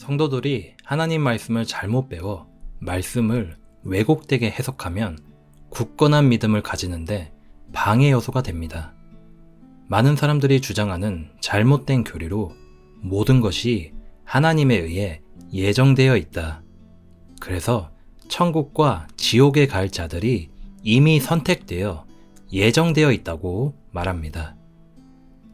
성도들이 하나님 말씀을 잘못 배워 말씀을 왜곡되게 해석하면 굳건한 믿음을 가지는데 방해 요소가 됩니다. 많은 사람들이 주장하는 잘못된 교리로 모든 것이 하나님에 의해 예정되어 있다. 그래서 천국과 지옥에 갈 자들이 이미 선택되어 예정되어 있다고 말합니다.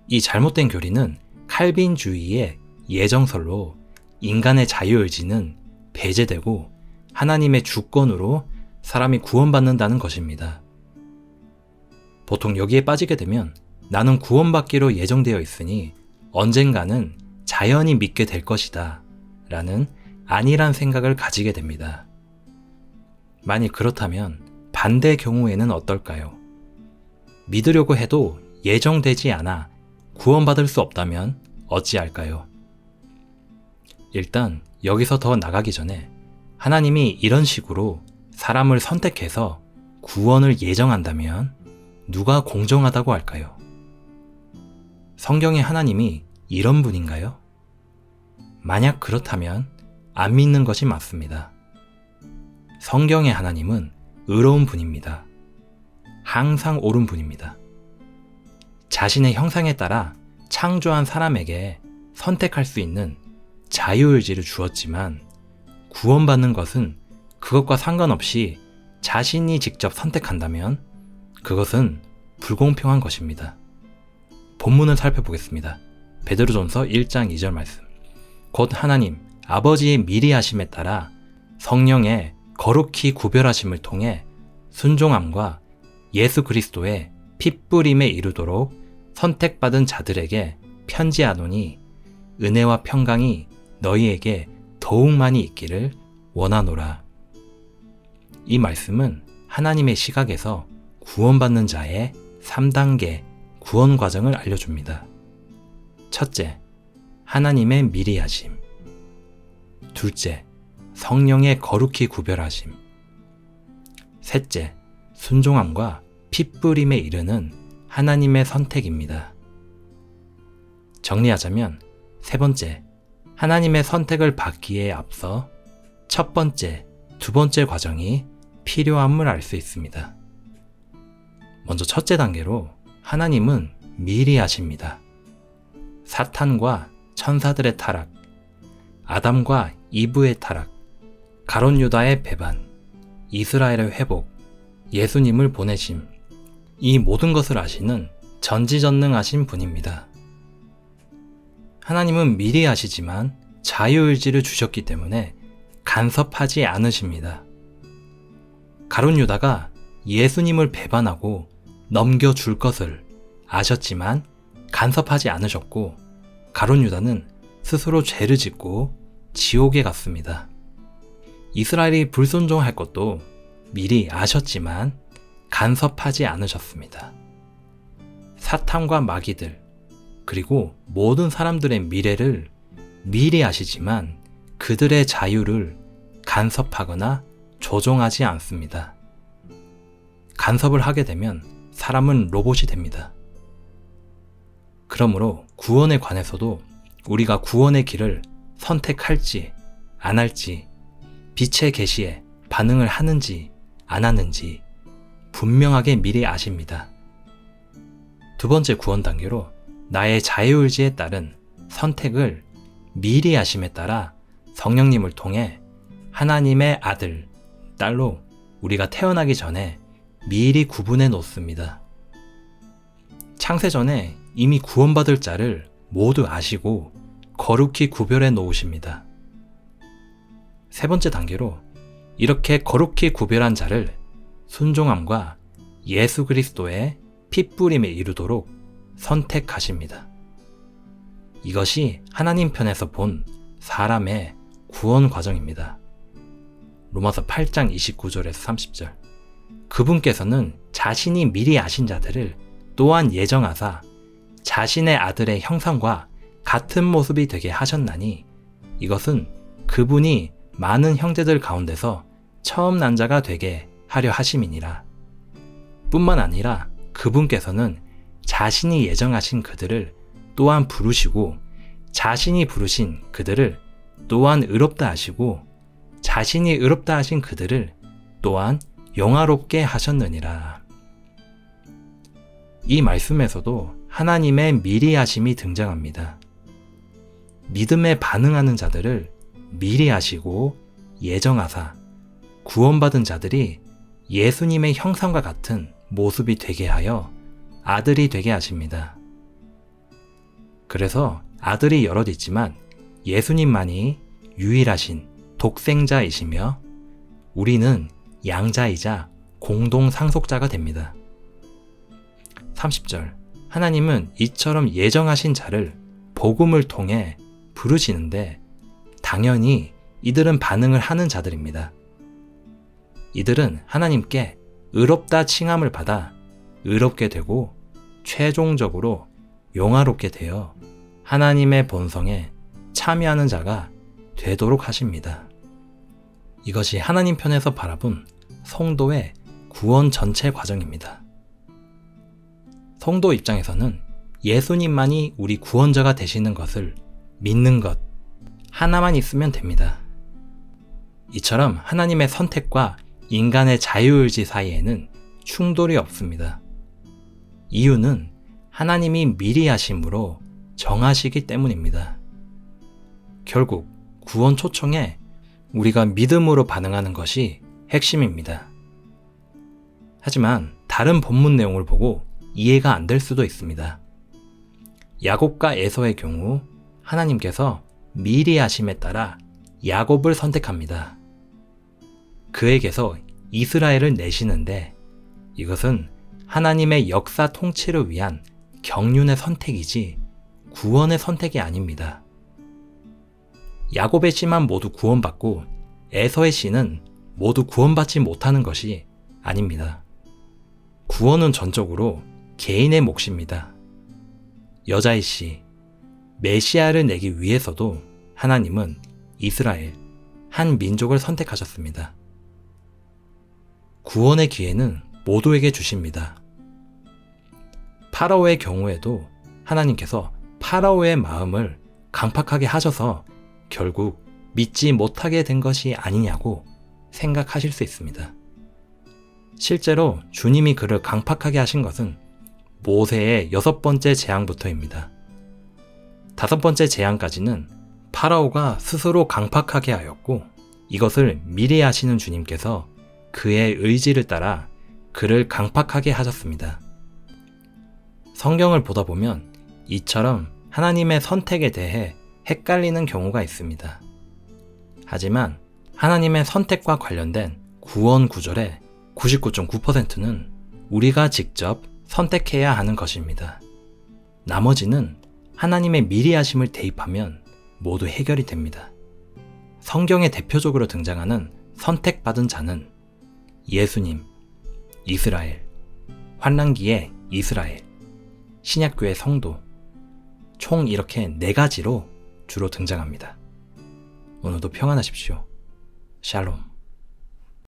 이 잘못된 교리는 칼빈주의의 예정설로 인간의 자유의지는 배제되고 하나님의 주권으로 사람이 구원받는다는 것입니다. 보통 여기에 빠지게 되면 나는 구원받기로 예정되어 있으니 언젠가는 자연히 믿게 될 것이다 라는 안일한 생각을 가지게 됩니다. 만일 그렇다면 반대 경우에는 어떨까요? 믿으려고 해도 예정되지 않아 구원받을 수 없다면 어찌할까요? 일단 여기서 더 나가기 전에 하나님이 이런 식으로 사람을 선택해서 구원을 예정한다면 누가 공정하다고 할까요? 성경의 하나님이 이런 분인가요? 만약 그렇다면 안 믿는 것이 맞습니다. 성경의 하나님은 의로운 분입니다. 항상 옳은 분입니다. 자신의 형상에 따라 창조한 사람에게 선택할 수 있는 자유의지를 주었지만 구원받는 것은 그것과 상관없이 자신이 직접 선택한다면 그것은 불공평한 것입니다. 본문을 살펴보겠습니다. 베드로전서 1장 2절 말씀. 곧 하나님 아버지의 미리 하심에 따라 성령의 거룩히 구별하심을 통해 순종함과 예수 그리스도의 핏부림에 이르도록 선택받은 자들에게 편지하노니 은혜와 평강이 너희에게 더욱 많이 있기를 원하노라. 이 말씀은 하나님의 시각에서 구원받는 자의 3단계 구원 과정을 알려줍니다. 첫째, 하나님의 미리 하심. 둘째, 성령의 거룩히 구별하심. 셋째, 순종함과 핏부림에 이르는 하나님의 선택입니다. 정리하자면 세 번째, 하나님의 선택을 받기에 앞서 첫 번째, 두 번째 과정이 필요함을 알 수 있습니다. 먼저 첫째 단계로 하나님은 미리 하십니다. 사탄과 천사들의 타락, 아담과 이브의 타락, 가룟 유다의 배반, 이스라엘의 회복, 예수님을 보내심, 이 모든 것을 아시는 전지전능하신 분입니다. 하나님은 미리 아시지만 자유의지를 주셨기 때문에 간섭하지 않으십니다. 가룟 유다가 예수님을 배반하고 넘겨줄 것을 아셨지만 간섭하지 않으셨고 가룟 유다는 스스로 죄를 짓고 지옥에 갔습니다. 이스라엘이 불순종할 것도 미리 아셨지만 간섭하지 않으셨습니다. 사탄과 마귀들 그리고 모든 사람들의 미래를 미리 아시지만 그들의 자유를 간섭하거나 조종하지 않습니다. 간섭을 하게 되면 사람은 로봇이 됩니다. 그러므로 구원에 관해서도 우리가 구원의 길을 선택할지 안 할지 빛의 계시에 반응을 하는지 안 하는지 분명하게 미리 아십니다. 두 번째 구원 단계로 나의 자유의지에 따른 선택을 미리 아심에 따라 성령님을 통해 하나님의 아들, 딸로 우리가 태어나기 전에 미리 구분해 놓습니다. 창세전에 이미 구원받을 자를 모두 아시고 거룩히 구별해 놓으십니다. 세 번째 단계로 이렇게 거룩히 구별한 자를 순종함과 예수 그리스도의 핏부림에 이르도록 선택하십니다. 이것이 하나님 편에서 본 사람의 구원 과정입니다. 로마서 8장 29절에서 30절. 그분께서는 자신이 미리 아신 자들을 또한 예정하사 자신의 아들의 형상과 같은 모습이 되게 하셨나니 이것은 그분이 많은 형제들 가운데서 처음 난 자가 되게 하려 하심이니라. 뿐만 아니라 그분께서는 자신이 예정하신 그들을 또한 부르시고 자신이 부르신 그들을 또한 의롭다 하시고 자신이 의롭다 하신 그들을 또한 영화롭게 하셨느니라. 이 말씀에서도 하나님의 미리 하심이 등장합니다. 믿음에 반응하는 자들을 미리 하시고 예정하사 구원받은 자들이 예수님의 형상과 같은 모습이 되게 하여 아들이 되게 하십니다. 그래서 아들이 여럿 있지만 예수님만이 유일하신 독생자이시며 우리는 양자이자 공동 상속자가 됩니다. 30절 하나님은 이처럼 예정하신 자를 복음을 통해 부르시는데 당연히 이들은 반응을 하는 자들입니다. 이들은 하나님께 의롭다 칭함을 받아 의롭게 되고 최종적으로 영화롭게 되어 하나님의 본성에 참여하는 자가 되도록 하십니다. 이것이 하나님 편에서 바라본 성도의 구원 전체 과정입니다. 성도 입장에서는 예수님만이 우리 구원자가 되시는 것을 믿는 것 하나만 있으면 됩니다. 이처럼 하나님의 선택과 인간의 자유의지 사이에는 충돌이 없습니다. 이유는 하나님이 미리 하심으로 정하시기 때문입니다. 결국 구원 초청에 우리가 믿음으로 반응하는 것이 핵심입니다. 하지만 다른 본문 내용을 보고 이해가 안 될 수도 있습니다. 야곱과 에서의 경우 하나님께서 미리 하심에 따라 야곱을 선택합니다. 그에게서 이스라엘을 내시는데 이것은 하나님의 역사 통치를 위한 경륜의 선택이지 구원의 선택이 아닙니다. 야곱의 씨만 모두 구원받고 에서의 씨는 모두 구원받지 못하는 것이 아닙니다. 구원은 전적으로 개인의 몫입니다. 여자의 씨, 메시아를 내기 위해서도 하나님은 이스라엘, 한 민족을 선택하셨습니다. 구원의 기회는 모두에게 주십니다. 파라오의 경우에도 하나님께서 파라오의 마음을 강팍하게 하셔서 결국 믿지 못하게 된 것이 아니냐고 생각하실 수 있습니다. 실제로 주님이 그를 강팍하게 하신 것은 모세의 6번째 재앙부터입니다. 5번째 재앙까지는 파라오가 스스로 강팍하게 하였고 이것을 미리 하시는 주님께서 그의 의지를 따라 그를 강팍하게 하셨습니다. 성경을 보다 보면 이처럼 하나님의 선택에 대해 헷갈리는 경우가 있습니다. 하지만 하나님의 선택과 관련된 구원 구절의 99.9%는 우리가 직접 선택해야 하는 것입니다. 나머지는 하나님의 미리 하심을 대입하면 모두 해결이 됩니다. 성경에 대표적으로 등장하는 선택받은 자는 예수님, 이스라엘, 환난기의 이스라엘, 신약교회 성도, 총 이렇게 4가지로 주로 등장합니다. 오늘도 평안하십시오. 샬롬.